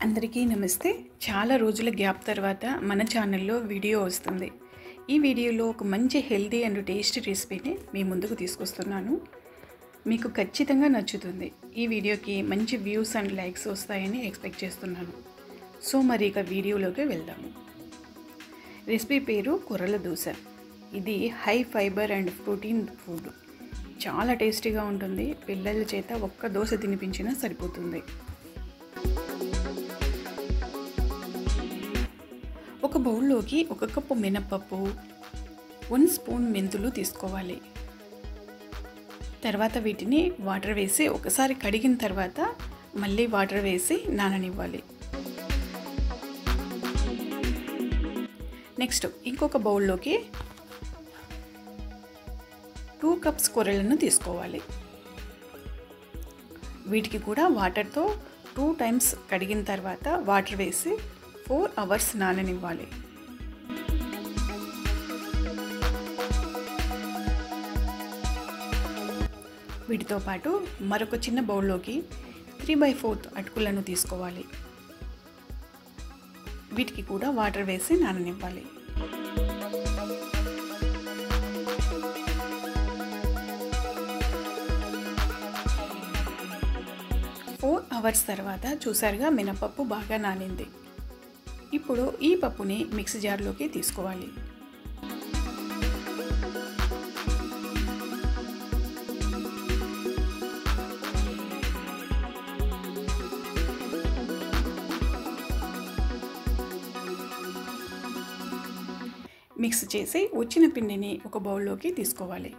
అందరికీ నమస్తే. చాలా రోజుల గ్యాప్ తర్వాత మన ఛానల్లో వీడియో వస్తుంది. ఈ వీడియోలో ఒక మంచి హెల్తీ అండ్ టేస్టీ రెసిపీని మీ ముందుకు తీసుకొస్తున్నాను. మీకు ఖచ్చితంగా నచ్చుతుంది. ఈ వీడియోకి మంచి వ్యూస్ అండ్ లైక్స్ వస్తాయని ఎక్స్పెక్ట్ చేస్తున్నాను. సో మరి ఇక వీడియోలోకి వెళ్దాము. రెసిపీ పేరు కొర్రల దోశ. ఇది high fibre and protein food. చాలా టేస్టీగా ఉంటుంది. పిల్లల చేత ఒక్క దోశ తినిపించినా సరిపోతుంది. ఒక బౌల్లోకి 1 కప్పు మినప్పప్పు, 1 స్పూన్ మెంతులు తీసుకోవాలి. తర్వాత వీటిని వాటర్ వేసి ఒకసారి కడిగిన తర్వాత మళ్ళీ వాటర్ వేసి నాననివ్వాలి. నెక్స్ట్ ఇంకొక బౌల్లోకి 2 కప్స్ కొర్రలను తీసుకోవాలి. వీటికి కూడా వాటర్తో 2 టైమ్స్ కడిగిన తర్వాత వాటర్ వేసి 4 అవర్స్ నాననివ్వాలి. వీటితో పాటు మరొక చిన్న బౌల్లోకి 3/4 అటుకులను తీసుకోవాలి. వీటికి కూడా వాటర్ వేసి నాననివ్వాలి. 4 అవర్స్ తర్వాత చూసారుగా మినపప్పు బాగా నానింది. ఇప్పుడు ఈ పప్పుని మిక్సీ జార్లోకి తీసుకోవాలి. మిక్స్ చేసి వచ్చిన పిండిని ఒక బౌల్లోకి తీసుకోవాలి.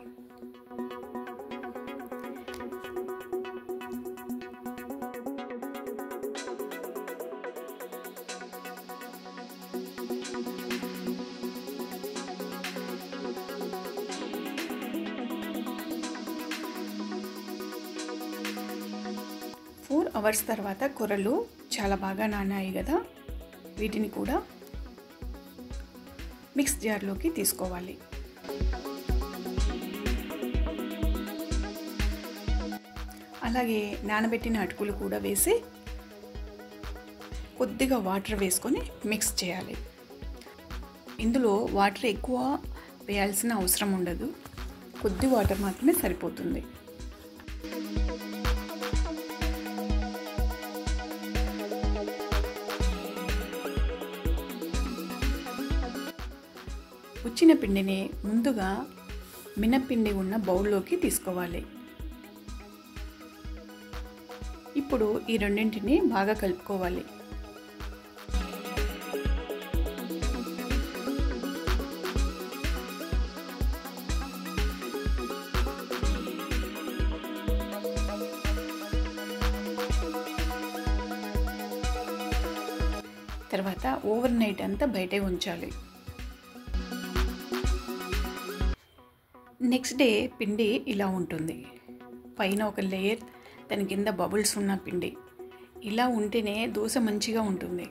ఫోర్ అవర్స్ తర్వాత కొర్రలు చాలా బాగా నానాయి కదా, వీటిని కూడా మిక్స్ జార్లోకి తీసుకోవాలి. అలాగే నానబెట్టిన అటుకులు కూడా వేసి కొద్దిగా వాటర్ వేసుకొని మిక్స్ చేయాలి. ఇందులో వాటర్ ఎక్కువ వేయాల్సిన అవసరం ఉండదు, కొద్ది వాటర్ మాత్రమే సరిపోతుంది. వచ్చిన పిండిని ముందుగా మినప్పిండి ఉన్న బౌల్లోకి తీసుకోవాలి. ఇప్పుడు ఈ రెండింటిని బాగా కలుపుకోవాలి. తర్వాత ఓవర్ నైట్ అంతా బయటే ఉంచాలి. నెక్స్ట్ డే పిండి ఇలా ఉంటుంది. పైన ఒక లేయర్, దాని కింద బబుల్స్ ఉన్న పిండి. ఇలా ఉంటేనే దోశ మంచిగా ఉంటుంది.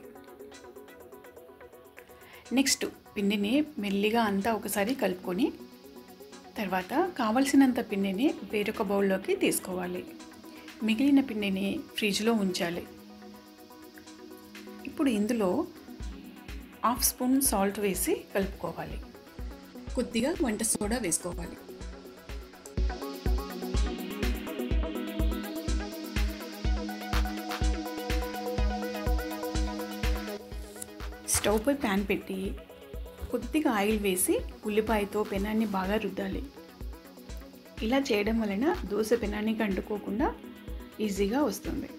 నెక్స్ట్ పిండిని మెల్లిగా అంతా ఒకసారి కలుపుకొని తర్వాత కావలసినంత పిండిని వేరొక బౌల్లోకి తీసుకోవాలి. మిగిలిన పిండిని ఫ్రిడ్జ్లో ఉంచాలి. ఇప్పుడు ఇందులో 1/2 స్పూన్ సాల్ట్ వేసి కలుపుకోవాలి. కొద్దిగా వంట సోడా వేసుకోవాలి. స్టవ్ పై ప్యాన్ పెట్టి కొద్దిగా ఆయిల్ వేసి ఉల్లిపాయతో పెనాన్ని బాగా రుద్దాలి. ఇలా చేయడం వలన దోశ పెనానికి అంటుకోకుండా ఈజీగా వస్తుంది.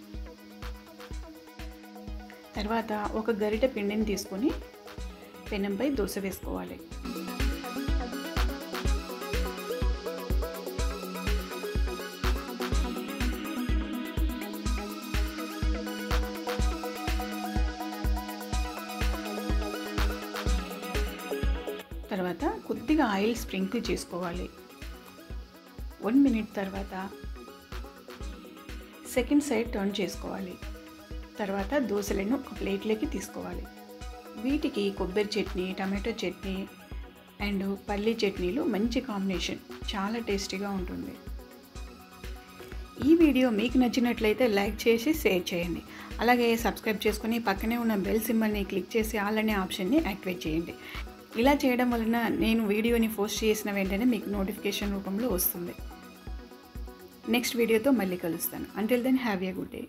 తర్వాత ఒక గరిటె పిండిని తీసుకొని పెనంపై దోశ వేసుకోవాలి. తర్వాత కొద్దిగా ఆయిల్ స్ప్రింకిల్ చేసుకోవాలి. 1 మినిట్ తర్వాత సెకండ్ సైడ్ టర్న్ చేసుకోవాలి. తర్వాత దోశలను ఒక ప్లేట్లోకి తీసుకోవాలి. వీటికి కొబ్బరి చట్నీ, టమాటో చట్నీ అండ్ పల్లీ చట్నీలు మంచి కాంబినేషన్. చాలా టేస్టీగా ఉంటుంది. ఈ వీడియో మీకు నచ్చినట్లయితే లైక్ చేసి షేర్ చేయండి. అలాగే సబ్స్క్రైబ్ చేసుకుని పక్కనే ఉన్న బెల్ సింబల్ని క్లిక్ చేసి ఆల్ అనే ఆప్షన్ని యాక్టివేట్ చేయండి. ఇలా చేయడం వలన నేను వీడియోని పోస్ట్ చేసిన వెంటనే మీకు నోటిఫికేషన్ రూపంలో వస్తుంది. నెక్స్ట్ వీడియోతో మళ్ళీ కలుస్తాను. Until then have a good day.